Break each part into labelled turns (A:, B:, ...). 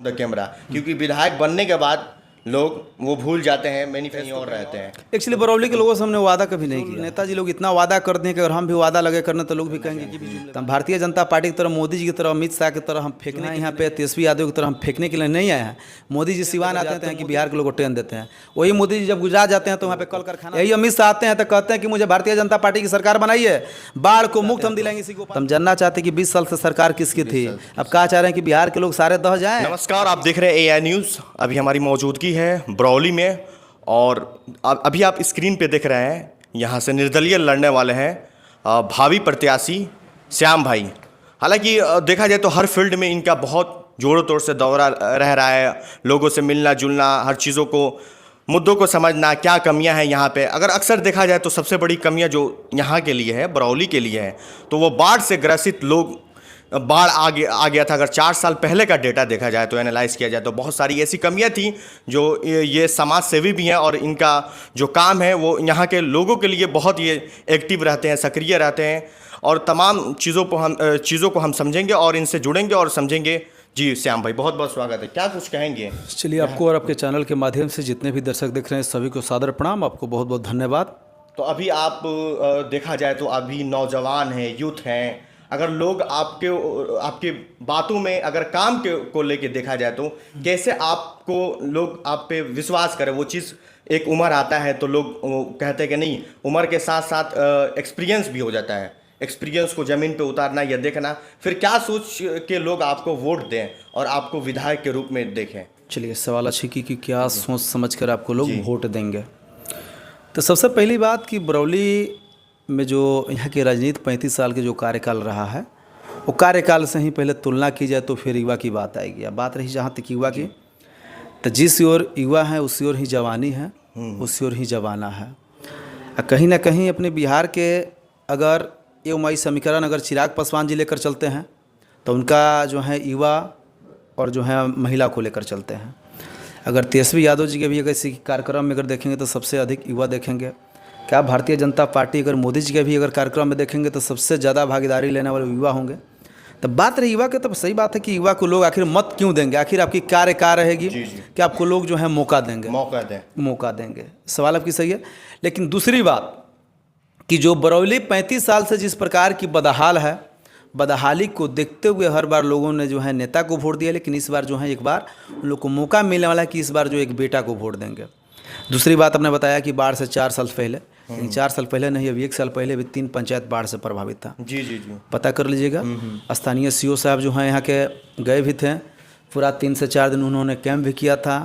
A: The camera, क्योंकि विधायक बनने के बाद लोग वो भूल जाते हैं, मैनिफेस्टो और रहते हैं।
B: एक्चुअली बरौली के लोगों से हमने वादा कभी नहीं किया। नेताजी लोग इतना वादा करते हैं कि अगर हम भी वादा लगे करने तो लोग भी कहेंगे कि तो हम भारतीय जनता पार्टी की तरह, मोदी जी की तरह, अमित शाह की तरह हम फेंकने यहाँ पे तेजस्वी यादव की तरह हम फेंकने के लिए नहीं आए हैं। मोदी जी सिवान आते हैं कि बिहार के लोग को ट्रेन देते हैं, वही मोदी जी जब गुजरात जाते हैं तो वहाँ पे कल कारखाना, यही अमित शाह आते हैं तो कहते हैं कि मुझे भारतीय जनता पार्टी की सरकार बनाइए, बाढ़ को मुक्त हम दिलाएंगे इसी को। हम जानना चाहते हैं कि 20 साल से सरकार किसकी थी, अब कहा चाह रहे हैं कि बिहार के लोग सारे दह जाएं।
A: नमस्कार, आप देख रहे हैं AI न्यूज़। अभी हमारी मौजूदगी है बरौली में और अभी आप स्क्रीन पे देख रहे हैं, यहाँ से निर्दलीय लड़ने वाले हैं भावी प्रत्याशी श्याम भाई। हालांकि देखा जाए तो हर फील्ड में इनका बहुत जोरों तोर से दौरा रह रहा है, लोगों से मिलना जुलना, हर चीज़ों को, मुद्दों को समझना, क्या कमियां हैं यहाँ पे। अगर अक्सर देखा जाए तो सबसे बड़ी कमियां जो यहाँ के लिए है, बरौली के लिए है, तो वो बाढ़ से ग्रसित लोग, बाढ़ आ गया था। अगर 4 साल पहले का डेटा देखा जाए तो, एनालाइज किया जाए तो बहुत सारी ऐसी कमियां थी जो ये समाज सेवी भी हैं और इनका जो काम है वो यहाँ के लोगों के लिए बहुत ये एक्टिव रहते हैं, सक्रिय रहते हैं और तमाम चीज़ों को हम समझेंगे और इनसे जुड़ेंगे और समझेंगे। जी श्याम भाई, बहुत बहुत स्वागत है, क्या कुछ कहेंगे?
B: चलिए, आपको और आपके चैनल के माध्यम से जितने भी दर्शक देख रहे हैं सभी को सादर प्रणाम, आपको बहुत बहुत धन्यवाद।
A: तो अभी आप देखा जाए तो अभी नौजवान हैं, यूथ हैं, अगर लोग आपके बातों में अगर काम को लेके देखा जाए तो कैसे आपको लोग आप पे विश्वास करें? वो चीज़, एक उम्र आता है तो लोग कहते हैं कि नहीं, उम्र के साथ साथ एक्सपीरियंस भी हो जाता है, एक्सपीरियंस को ज़मीन पे उतारना या देखना, फिर क्या सोच के लोग आपको वोट दें और आपको विधायक के रूप में देखें?
B: चलिए, सवाल अच्छी कि क्या सोच समझ कर आपको लोग वोट देंगे। तो सबसे पहली बात कि बरौली में जो यहाँ की राजनीति 35 साल के जो कार्यकाल रहा है, वो कार्यकाल से ही पहले तुलना की जाए तो फिर युवा की बात आएगी। अब बात रही जहाँ तक युवा की, तो जिस ओर युवा है उसी ओर ही जवानी है, उसी ओर ही जवाना है। कहीं ना कहीं अपने बिहार के अगर ये उमाई समीकरण अगर चिराग पासवान जी लेकर चलते हैं तो उनका जो है युवा और जो है महिला को लेकर चलते हैं। अगर तेजस्वी यादव जी के भी अगर इसी कार्यक्रम में अगर देखेंगे तो सबसे अधिक युवा देखेंगे। क्या भारतीय जनता पार्टी अगर मोदी जी के भी अगर कार्यक्रम में देखेंगे तो सबसे ज़्यादा भागीदारी लेने वाले युवा होंगे। तो बात रही युवा के, तो सही बात है कि युवा को लोग आखिर मत क्यों देंगे, आखिर आपकी क्या रहेगी कि आपको लोग जो है मौका देंगे। सवाल आपकी सही है। लेकिन दूसरी बात कि जो बरौली 35 साल से जिस प्रकार की बदहाल है, बदहाली को देखते हुए हर बार लोगों ने जो है नेता को वोट दिया, लेकिन इस बार जो है एक बार उन लोग को मौका मिलने वाला है कि इस बार जो एक बेटा को वोट देंगे। दूसरी बात आपने बताया कि बाढ़ से 4 साल पहले, 4 साल पहले नहीं, अभी 1 साल पहले भी 3 पंचायत बाढ़ से प्रभावित था।
A: जी,
B: पता कर लीजिएगा। स्थानीय CO साहब जो हैं यहाँ के गए भी थे, पूरा 3 से 4 दिन उन्होंने कैंप भी किया था,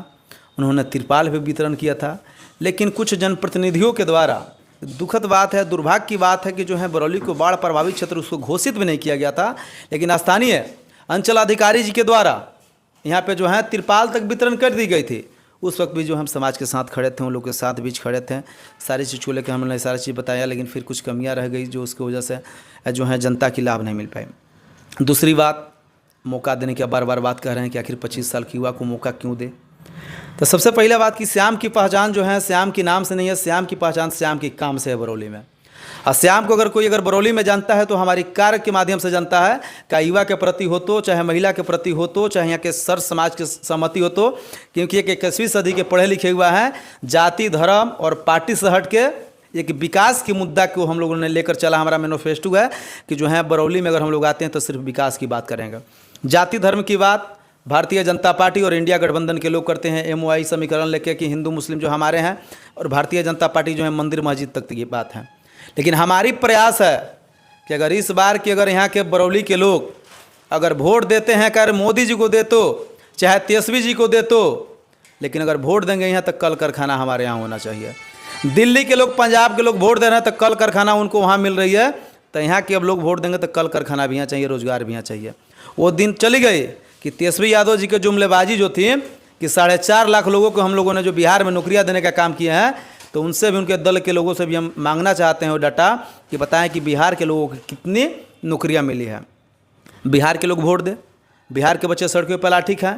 B: उन्होंने तिरपाल भी वितरण किया था। लेकिन कुछ जनप्रतिनिधियों के द्वारा, दुखद बात है, दुर्भाग्य की बात है कि जो है बरौली को बाढ़ प्रभावित क्षेत्र उसको घोषित भी नहीं किया गया था, लेकिन स्थानीय अंचल अधिकारी जी के द्वारा यहाँ पे जो है तिरपाल तक वितरण कर दी गई थी। उस वक्त भी जो हम समाज के साथ खड़े थे, उन लोग के साथ बीच खड़े थे, सारी चीज़ को लेकर हमने सारी चीज़ बताया, लेकिन फिर कुछ कमियां रह गई जो उसकी वजह से जो है जनता की लाभ नहीं मिल पाई। दूसरी बात, मौका देने की बार बार बात कर रहे हैं कि आखिर 25 साल की युवा को मौका क्यों दे। तो सबसे पहला बात कि श्याम की पहचान जो है श्याम के नाम से नहीं है, श्याम की पहचान श्याम के काम से है बरौली में। और श्याम को अगर कोई अगर बरौली में जानता है तो हमारी कार्य के माध्यम से जानता है, क्या युवा के प्रति हो तो, चाहे महिला के प्रति हो तो, चाहे यहाँ के सर समाज की सहमति हो तो, क्योंकि एक 21वीं सदी के पढ़े लिखे हुआ है, जाति धर्म और पार्टी से हट के एक विकास के मुद्दा को हम लोगों ने लेकर चला। हमारा मैनिफेस्टो है कि जो है बरौली में अगर हम लोग आते हैं तो सिर्फ विकास की बात करेंगे। जाति धर्म की बात भारतीय जनता पार्टी और इंडिया गठबंधन के लोग करते हैं, MOI समीकरण लेके कि हिंदू मुस्लिम जो हमारे हैं, और भारतीय जनता पार्टी जो है मंदिर मस्जिद तक की बात है। लेकिन हमारी प्रयास है कि अगर इस बार की अगर यहाँ के बरौली के लोग अगर वोट देते हैं, अगर मोदी जी को दे तो, चाहे तेजस्वी जी को दे तो, लेकिन अगर वोट देंगे यहाँ तक कल कारखाना हमारे यहाँ होना चाहिए। दिल्ली के लोग, पंजाब के लोग वोट दे रहे हैं तो कल कारखाना उनको वहाँ मिल रही है, तो यहाँ के अब लोग वोट देंगे तो कल कारखाना भी यहाँ चाहिए, रोजगार भी यहाँ चाहिए। वो दिन चली गई कि तेजस्वी यादव जी की जुमलेबाजी जो थी कि 4.5 लाख लोगों को हम लोगों ने जो बिहार में नौकरियाँ देने का काम किया है, तो उनसे भी, उनके दल के लोगों से भी हम मांगना चाहते हैं वो डाटा कि बताएं कि बिहार के लोगों को कितनी नौकरियां मिली है। बिहार के लोग वोट दें, बिहार के बच्चे सड़कों पर लाठी खाएं,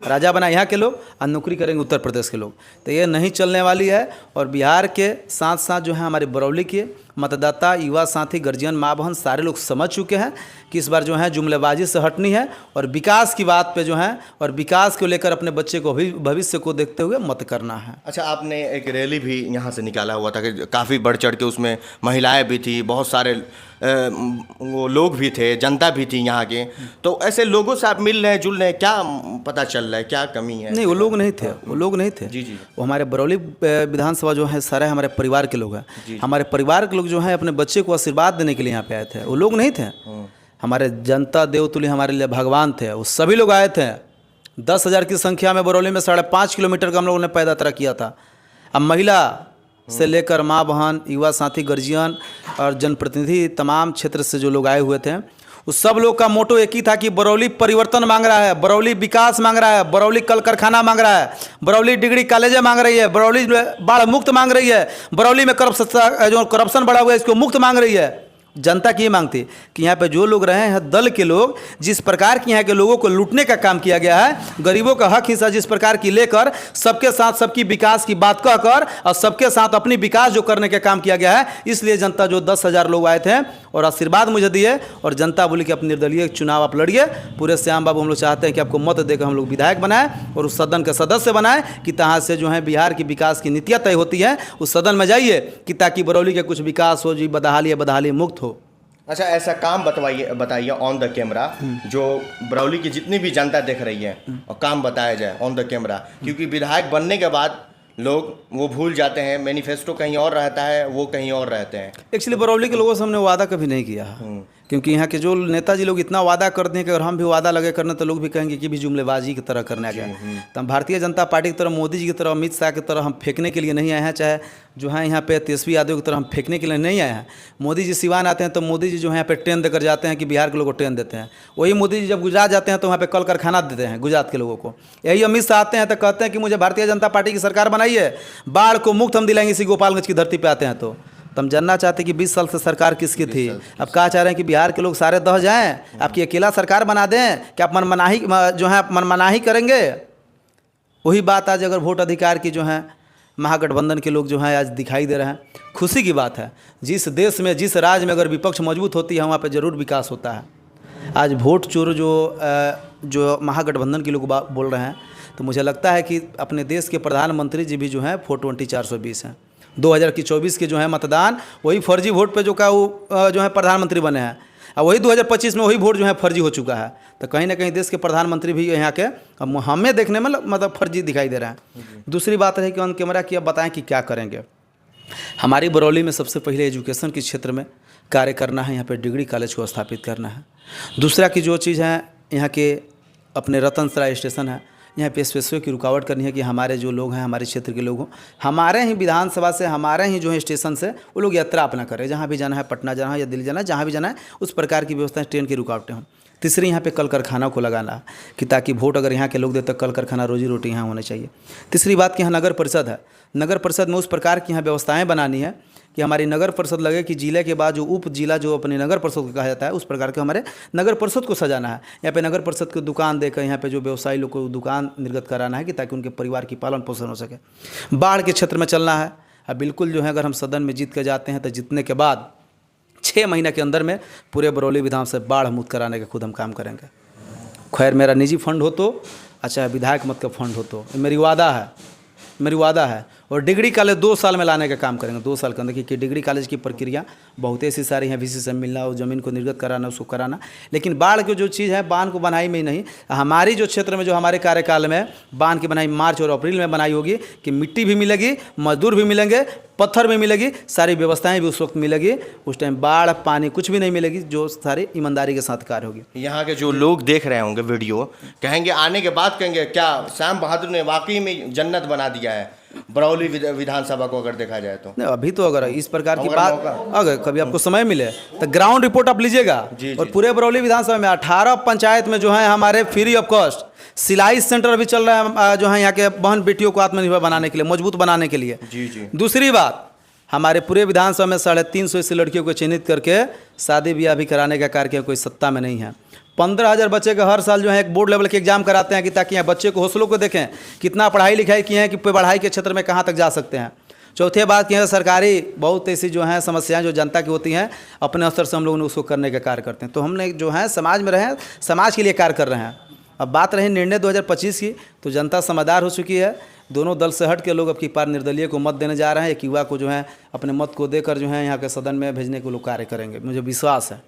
B: राजा बना यहाँ के लोग और नौकरी करेंगे उत्तर प्रदेश के लोग, तो ये नहीं चलने वाली है। और बिहार के साथ साथ जो है हमारे बरौली के मतदाता, युवा साथी, गार्जियन, माँ बहन सारे लोग समझ चुके हैं कि इस बार जो है जुमलेबाजी से हटनी है और विकास की बात पे जो है और विकास को लेकर अपने बच्चे को भविष्य को देखते हुए मत करना है।
A: अच्छा, आपने एक रैली भी यहाँ से निकाला हुआ था कि काफ़ी बढ़ चढ़ के उसमें महिलाएं भी थी, बहुत सारे वो लोग भी थे, जनता भी थी यहाँ के। तो ऐसे लोगों से आप मिल रहे हैं, जुल रहे हैं, क्या पता चल रहा है, क्या कमी है?
B: नहीं, वो लोग नहीं थे, वो लोग नहीं थे।
A: जी जी।
B: वो हमारे बरौली विधानसभा जो है सारे हमारे परिवार के लोग हैं। हमारे परिवार के लोग जो हैं अपने बच्चे को आशीर्वाद देने के लिए यहाँ पे आए थे। वो लोग नहीं थे, हमारे जनता देवतुल्य हमारे लिए भगवान थे। वो सभी लोग आए थे। 10,000 की संख्या में बरौली में 5.5 किलोमीटर का हम लोगों ने पैदयात्रा किया था। अब महिला से लेकर माँ बहन, युवा साथी, गार्जियन और जनप्रतिनिधि तमाम क्षेत्र से जो लोग आए हुए थे, उस सब लोग का मोटो एक ही था कि बरौली परिवर्तन मांग रहा है, बरौली विकास मांग रहा है, बरौली कल कारखाना मांग रहा है, बरौली डिग्री कॉलेजें मांग रही है, बरौली बाढ़ मुक्त मांग रही है, बरौली में करप्शन बढ़ा हुआ है इसको मुक्त मांग रही है। जनता की ये मांगती कि यहाँ पे जो लोग रहे हैं दल के लोग, जिस प्रकार की यहाँ के लोगों को लूटने का काम किया गया है, गरीबों का हक हिस्सा जिस प्रकार की लेकर सबके साथ सबकी विकास की बात कहकर और सबके साथ अपनी विकास जो करने का काम किया गया है, इसलिए जनता जो 10,000 लोग आए थे और आशीर्वाद मुझे दिए और जनता बोली कि अपने निर्दलीय चुनाव आप लड़िए। पूरे श्याम बाबू हम लोग चाहते हैं कि आपको मत देकर हम लोग विधायक बनाएं और उस सदन के सदस्य बनाएं कि तहाँ से जो है बिहार की विकास की नीतियाँ तय होती हैं, उस सदन में जाइए कि ताकि बरौली के कुछ विकास हो, जी बदहाली मुक्त हो।
A: अच्छा, ऐसा काम बताइए ऑन द कैमरा जो बरौली की जितनी भी जनता देख रही है और काम बताया जाए ऑन द कैमरा, क्योंकि विधायक बनने के बाद लोग वो भूल जाते हैं, मैनिफेस्टो कहीं और रहता है, वो कहीं और रहते हैं।
B: एक्चुअली बरौली के लोगों से हमने वादा कभी नहीं किया, क्योंकि यहाँ के जो नेताजी लोग इतना वादा करते हैं कि अगर हम भी वादा लगे करने तो लोग भी कहेंगे कि भी जुमलेबाजी की तरह करने आ गया। तो हम भारतीय जनता पार्टी की तरह, मोदी जी की तरह, अमित शाह की तरह हम फेंकने के लिए नहीं आए हैं, चाहे जो है यहाँ पे तेजस्वी यादव की तरह हम फेंकने के लिए नहीं आए हैं। मोदी जी सिवान आते हैं तो मोदी जी जो है यहाँ पे ट्रेन देकर जाते हैं कि बिहार के लोगों को ट्रेन देते हैं। वही मोदी जी जब गुजरात जाते हैं तो वहाँ पे कल कारखाना देते हैं गुजरात के लोगों को। यही अमित शाह आते हैं तो कहते हैं कि मुझे भारतीय जनता पार्टी की सरकार बनाइए, बाढ़ को मुक्त हम दिलाएंगे इसी गोपालगंज की धरती पर आते हैं। तो हम जानना चाहते कि 20 साल से सरकार किसकी थी, अब कहा चाह रहे हैं कि बिहार के लोग सारे दह जाएं, आपकी अकेला सरकार बना दें, कि आप मनमनाही करेंगे। वही बात आज अगर वोट अधिकार की जो है महागठबंधन के लोग जो हैं आज दिखाई दे रहे हैं। खुशी की बात है, जिस देश में जिस राज्य में अगर विपक्ष मजबूत होती है वहाँ पर जरूर विकास होता है। आज वोट चोर जो महागठबंधन के लोग बोल रहे हैं, तो मुझे लगता है कि अपने देश के प्रधानमंत्री जी भी जो हैं 420 हैं। 2024 के जो है मतदान वही फर्जी वोट पे जो जो है प्रधानमंत्री बने हैं, और वही 2025 में वही वोट जो है फर्जी हो चुका है। तो कहीं ना कहीं देश के प्रधानमंत्री भी यहाँ के हमें देखने में मतलब फर्जी दिखाई दे रहा है। दूसरी बात है कि ऑन कैमरा कि अब बताएं कि क्या करेंगे। हमारी बरौली में सबसे पहले एजुकेशन के क्षेत्र में कार्य करना है, यहाँ पे डिग्री कॉलेज को स्थापित करना है। दूसरा की जो चीज़ है, यहाँ के अपने रतनसराय स्टेशन है, यहाँ पे स्पेशल की रुकावट करनी है कि हमारे जो लोग हैं, हमारे क्षेत्र के लोग हों, हमारे ही विधानसभा से, हमारे ही जो है स्टेशन से वो लोग यात्रा अपना करें, जहाँ भी जाना है, पटना जाना है या दिल्ली जाना है, जहाँ भी जाना है उस प्रकार की व्यवस्था, ट्रेन की रुकावटें हों। तीसरी यहाँ पे कल कारखाना को लगाना कि ताकि वोट अगर यहाँ के लोग देते तो कल कारखाना रोजी रोटी यहाँ होना चाहिए। तीसरी बात कि यहाँ नगर परिषद है, नगर परिषद में उस प्रकार की यहाँ व्यवस्थाएँ बनानी है कि हमारी नगर परिषद लगे कि जिले के बाद जो उप जिला जो अपने नगर परिषद को कहा जाता है, उस प्रकार के हमारे नगर परिषद को सजाना है। यहाँ पे नगर परिषद को दुकान देकर यहाँ पे जो व्यवसायी लोग को दुकान निर्गत कराना है कि ताकि उनके परिवार की पालन पोषण हो सके। बाढ़ के क्षेत्र में चलना है। अब बिल्कुल जो है अगर हम सदन में जीत के जाते हैं तो जीतने के बाद 6 महीने के अंदर में पूरे बरौली विधानसभा से बाढ़ मुक्त कराने का खुद हम काम करेंगे। खैर मेरा निजी फंड हो तो अच्छा, विधायक मत का फंड हो तो, मेरी वादा है। और डिग्री कॉलेज 2 साल में लाने का काम करेंगे, 2 साल के अंदर, क्योंकि डिग्री कॉलेज की प्रक्रिया बहुत ऐसी सारी हैं, VC से मिलना, और ज़मीन को निर्गत कराना, उसको कराना। लेकिन बाढ़ की जो चीज़ है, बांध को बनाई में ही नहीं, हमारी जो क्षेत्र में जो हमारे कार्यकाल में बांध की बनाई मार्च और अप्रैल में बनाई होगी कि मिट्टी भी मिलेगी, मजदूर भी मिलेंगे, पत्थर भी मिलेगी, सारी व्यवस्थाएं भी उस वक्त मिलेगी। उस टाइम बाढ़ पानी कुछ भी नहीं मिलेगी, जो सारी ईमानदारी के साथ कार्य होगी।
A: यहाँ के जो लोग देख रहे होंगे वीडियो, कहेंगे आने के बाद कहेंगे क्या श्याम बहादुर ने वाकई में जन्नत बना दिया है बरौली विधानसभा को, अगर देखा जाए तो।
B: नहीं, अभी तो अगर इस प्रकार की बात अगर कभी आपको समय मिले तो ग्राउंड रिपोर्ट आप लीजिएगा। और पूरे बरौली विधानसभा में 18 पंचायत में जो है हमारे फ्री ऑफ कॉस्ट सिलाई सेंटर अभी चल रहा है, जो है यहाँ के बहन बेटियों को आत्मनिर्भर बनाने के लिए, मजबूत बनाने के लिए।
A: जी। दूसरी
B: दूसरी बात, हमारे पूरे विधानसभा में 350 ऐसी लड़कियों को चिन्हित करके शादी ब्याह भी कराने का कार्य कोई सत्ता में नहीं है। 15,000 बच्चे का हर साल जो है एक बोर्ड लेवल के एग्जाम कराते हैं कि ताकि यहाँ बच्चे को हौसलों को देखें, कितना पढ़ाई लिखाई किए हैं, कि पढ़ाई के क्षेत्र में कहाँ तक जा सकते हैं। चौथे बात यह है, सरकारी बहुत ऐसी जो हैं समस्याएं जो जनता की होती हैं, अपने स्तर से हम लोग उसको करने का कार्य करते हैं। तो हमने जो है समाज में रहे, समाज के लिए कार्य कर रहे हैं। अब बात रही निर्णय 2025 की, तो जनता समझदार हो चुकी है। दोनों दल से हट के लोग अब की बार निर्दलीय को मत देने जा रहे हैं। एक युवा को जो है अपने मत को देकर जो है यहाँ के सदन में भेजने को लोग कार्य करेंगे, मुझे विश्वास है।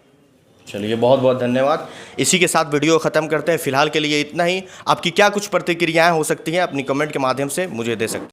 A: चलिए, बहुत बहुत धन्यवाद। इसी के साथ वीडियो ख़त्म करते हैं। फिलहाल के लिए इतना ही। आपकी क्या कुछ प्रतिक्रियाएं हो सकती हैं, अपनी कमेंट के माध्यम से मुझे दे सकते हैं।